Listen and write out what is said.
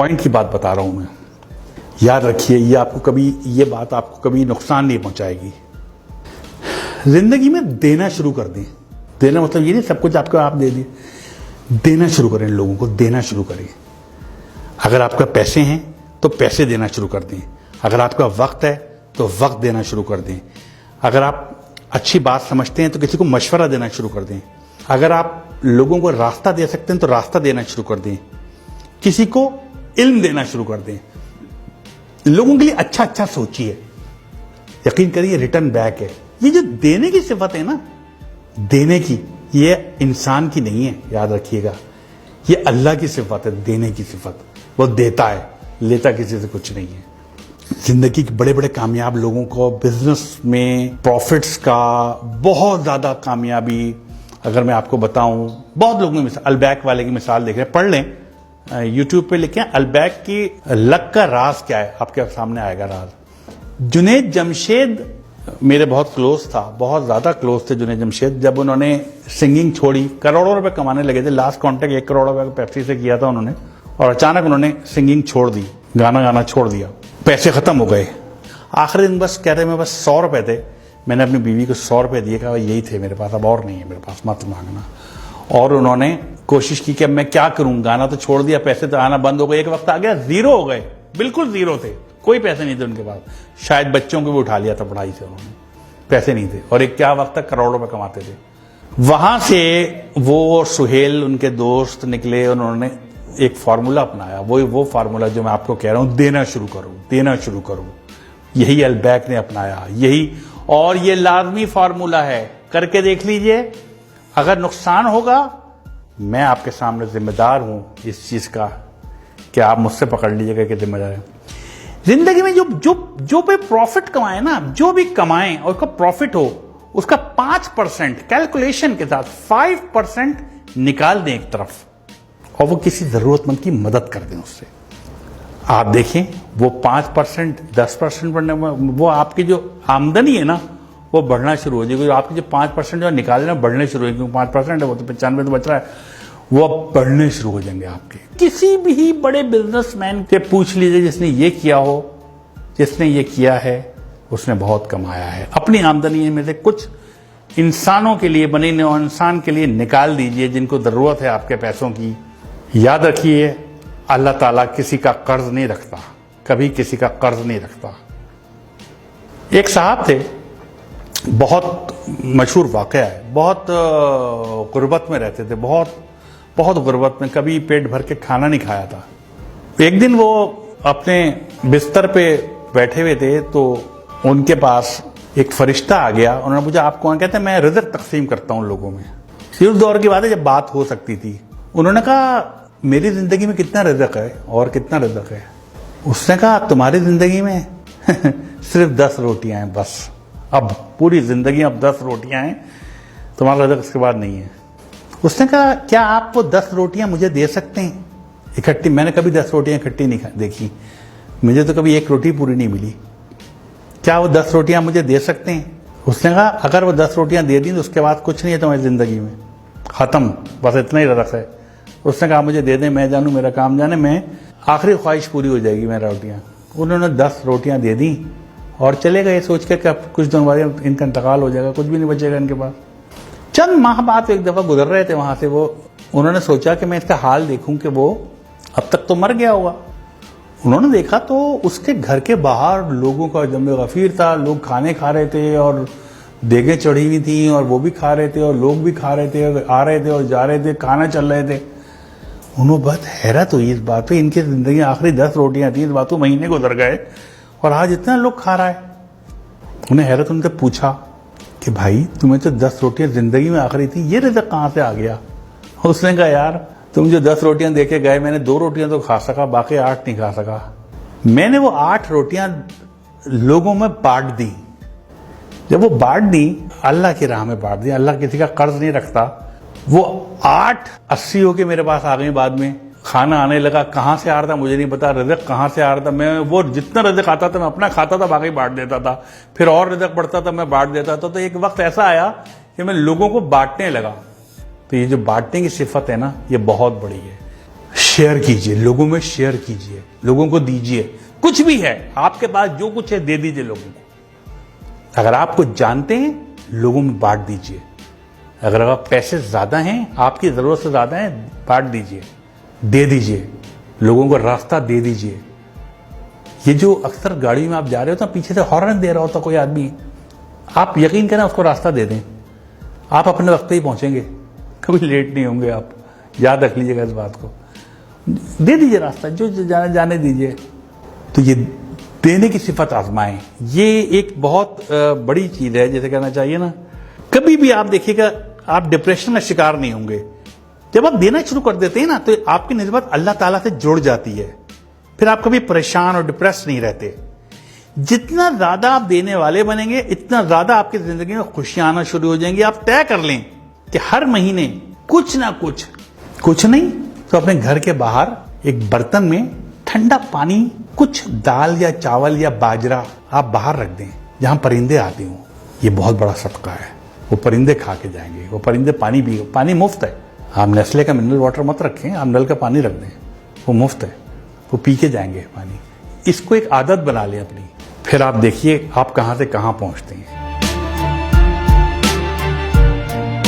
Point की बात बता रहा हूं मैं। याद रखिए, ये बात आपको कभी नुकसान नहीं पहुंचाएगी। जिंदगी में देना शुरू कर दें। देना मतलब ये नहीं सब कुछ आपको आप दे दिए। देना शुरू करें, लोगों को देना शुरू करें। अगर आपका पैसे हैं तो पैसे देना शुरू कर दें। अगर आपका वक्त है तो वक्त देना शुरू कर दें। अगर आप अच्छी बात समझते हैं तो किसी को मशवरा देना शुरू कर दें। अगर आप लोगों को रास्ता दे सकते हैं तो रास्ता देना शुरू कर दें। किसी को इल्म देना शुरू कर दें। लोगों के लिए अच्छा अच्छा सोचिए। यकीन करिए रिटर्न बैक है। ये जो देने की सिफत है ना, देने की, ये इंसान की नहीं है, याद रखिएगा। ये अल्लाह की सिफत है, देने की सिफत। वो देता है, लेता किसी से कुछ नहीं है। जिंदगी के बड़े बड़े कामयाब लोगों को बिजनेस में प्रॉफिट्स का बहुत ज्यादा कामयाबी, अगर मैं आपको बताऊं, बहुत लोगों में अलबैक वाले की मिसाल देख रहे हैं, पढ़ लें, यूट्यूब पे लिखें अलबैक की लक का राज क्या है, आपके सामने आएगा राज। जुनैद जमशेद मेरे बहुत क्लोज था, बहुत ज्यादा क्लोज थे जुनैद जमशेद। जब उन्होंने सिंगिंग छोड़ी, करोड़ों रुपए कमाने लगे थे। लास्ट कॉन्ट्रैक्ट 1 करोड़ रुपए पेप्सी से किया था उन्होंने, और अचानक उन्होंने सिंगिंग छोड़ दी, गाना गाना छोड़ दिया। पैसे खत्म हो गए। आखिरी दिन बस कह रहे मैं बस 100 रुपए थे, मैंने अपनी बीवी को 100 रुपए दिए, कहा यही थे मेरे पास, अब और नहीं है मेरे पास, मत मांगना। और उन्होंने कोशिश की कि अब मैं क्या करूं, गाना तो छोड़ दिया, पैसे तो आना बंद हो गए। एक वक्त आ गया जीरो हो गए, बिल्कुल जीरो थे, कोई पैसे नहीं थे उनके पास। शायद बच्चों को भी उठा लिया था पढ़ाई से उन्होंने, पैसे नहीं थे। और एक क्या वक्त तक करोड़ों रुपए कमाते थे। वहां से वो सुहेल उनके दोस्त निकले, उन्होंने एक फार्मूला अपनाया। वो फार्मूला जो मैं आपको कह रहा हूं, देना शुरू करो, देना शुरू करो। यही अलबैक ने अपनाया, यही, और ये लाजमी फार्मूला है, करके देख लीजिए। अगर नुकसान होगा, मैं आपके सामने जिम्मेदार हूं इस चीज का, कि आप मुझसे पकड़ लीजिएगा कि जिम्मेदार है। जिंदगी में जो भी प्रॉफिट कमाए ना, जो भी कमाएं और उसका प्रॉफिट हो, उसका 5% कैलकुलेशन के साथ 5% निकाल दें एक तरफ, और वो किसी जरूरतमंद की मदद कर दें उससे। आप देखें वो 5%, 10% बढ़ने में, वो आपकी जो आमदनी है ना, वो बढ़ना शुरू हो जाएगी। आपके जो 5% जो निकाले ना, बढ़ने शुरू हो, क्योंकि 5% है, वो तो 95 तो बच रहा है, वो अब बढ़ने शुरू हो जाएंगे आपके। किसी भी बड़े बिजनेसमैन से पूछ लीजिए जिसने ये किया हो, जिसने ये किया है, उसने बहुत कमाया है। अपनी आमदनी में से कुछ इंसानों के लिए, बने इंसान के लिए निकाल दीजिए जिनको जरूरत है आपके पैसों की। याद रखिए, अल्लाह ताला किसी का कर्ज नहीं रखता, कभी किसी का कर्ज नहीं रखता। एक साहब थे, बहुत मशहूर वाकया है, बहुत गुर्बत में रहते थे, बहुत गुर्बत में, कभी पेट भर के खाना नहीं खाया था। एक दिन वो अपने बिस्तर पे बैठे हुए थे, तो उनके पास एक फरिश्ता आ गया। उन्होंने पूछा आप कौन? कहते हैं मैं रिज़्क तकसीम करता हूं लोगों में। उस दौर की बात है जब बात हो सकती थी। उन्होंने कहा मेरी जिंदगी में कितना रिज़्क है और कितना रिज़्क है? उसने कहा तुम्हारी जिंदगी में सिर्फ 10 रोटियां हैं बस। अब पूरी जिंदगी अब 10 रोटियां हैं, तुम्हारा रिज़्क इसके बाद नहीं है। उसने कहा क्या आप वो 10 रोटियां मुझे दे सकते हैं इकट्ठी? मैंने कभी 10 रोटियां इकट्ठी नहीं देखी, मुझे तो कभी एक रोटी पूरी नहीं मिली। क्या वो 10 रोटियां मुझे दे सकते हैं? उसने कहा अगर वो 10 रोटियां दे दी तो उसके बाद कुछ नहीं है तुम्हारी जिंदगी में, खत्म, बस इतना ही रिज़्क है। उसने कहा मुझे दे दें, मैं जानूं, मेरा काम जाने, मैं आखिरी ख्वाहिश पूरी हो जाएगी मेरा रोटियां। उन्होंने 10 रोटियां दे दी और चले गए सोच के कि कुछ दिन बाद इनका इंतकाल हो जाएगा, कुछ भी नहीं बचेगा इनके पास। चंद माह बाद एक दफा गुजर रहे थे वहां से, वो उन्होंने सोचा कि मैं इसका हाल देखूं कि वो अब तक तो मर गया होगा। उन्होंने देखा तो उसके घर के बाहर लोगों का जमे गफीर था, लोग खाने खा रहे थे और देगें चढ़ी हुई थी और वो भी खा रहे थे और लोग भी खा रहे थे, आ रहे थे और जा रहे थे, खाना चल रहे थे। उन्होंने बहुत हैरत हुई इस बात पे, इनकी जिंदगी आखिरी 10 रोटियां थी, इस बात को महीने गुजर गए और आज इतना लोग खा रहा है। उन्हें हैरत, उनसे पूछा कि भाई तुम्हें तो 10 रोटियां जिंदगी में आखिरी थी, ये रिज़्क कहां से आ गया? उसने कहा यार तुम जो 10 रोटियां देके गए, मैंने 2 रोटियां तो खा सका, बाकी 8 नहीं खा सका। मैंने वो 8 रोटियां लोगों में बांट दी। जब वो बांट दी, अल्लाह की राह में बांट दी, अल्लाह किसी का कर्ज नहीं रखता। वो 8 80 होके मेरे पास आ गई। बाद में खाना आने लगा, कहां से आ रहा था मुझे नहीं पता, रिज़्क कहां से आ रहा था। मैं वो जितना रिज़्क आता था मैं अपना खाता था, बाकी बांट देता था, फिर और रिज़्क बढ़ता था मैं बांट देता था। तो एक वक्त ऐसा आया कि मैं लोगों को बांटने लगा। तो ये जो बांटने की सिफत है ना, ये बहुत बड़ी है। शेयर कीजिए, लोगों में शेयर कीजिए, लोगों को दीजिए। कुछ भी है आपके पास, जो कुछ है दे दीजिए लोगों को। अगर आप कुछ जानते हैं, लोगों में बांट दीजिए। अगर आप पैसे ज्यादा हैं, आपकी जरूरत से ज्यादा है, बांट दीजिए, दे दीजिए, लोगों को रास्ता दे दीजिए। ये जो अक्सर गाड़ी में आप जा रहे हो तो पीछे से हॉर्न दे रहा होता कोई आदमी, आप यकीन करें उसको रास्ता दे दें, आप अपने वक्त पे ही पहुंचेंगे, कभी लेट नहीं होंगे आप। याद रख लीजिएगा इस बात को। दे दीजिए रास्ता, जो जाने दीजिए। तो ये देने की सिफत आजमाएं, ये एक बहुत बड़ी चीज है, जैसे कहना चाहिए ना। कभी भी आप देखिएगा, आप डिप्रेशन का शिकार नहीं होंगे। जब आप देना शुरू कर देते हैं ना, तो आपकी निस्बत अल्लाह ताला से जुड़ जाती है। फिर आप कभी परेशान और डिप्रेस नहीं रहते। जितना ज्यादा आप देने वाले बनेंगे, इतना ज्यादा आपकी जिंदगी में खुशियां आना शुरू हो जाएंगी। आप तय कर लें कि हर महीने कुछ ना कुछ नहीं तो अपने घर के बाहर एक बर्तन में ठंडा पानी, कुछ दाल या चावल या बाजरा आप बाहर रख दें, जहां परिंदे आते हों। ये बहुत बड़ा सदका है। वो परिंदे खा के जाएंगे, वो परिंदे पानी पी, पानी मुफ्त है। आप नेस्ले का मिनरल वाटर मत रखें, आप नल का पानी रख दें, वो मुफ्त है, वो पी के जाएंगे पानी। इसको एक आदत बना लें अपनी, फिर आप देखिए आप कहां से कहां पहुंचते हैं।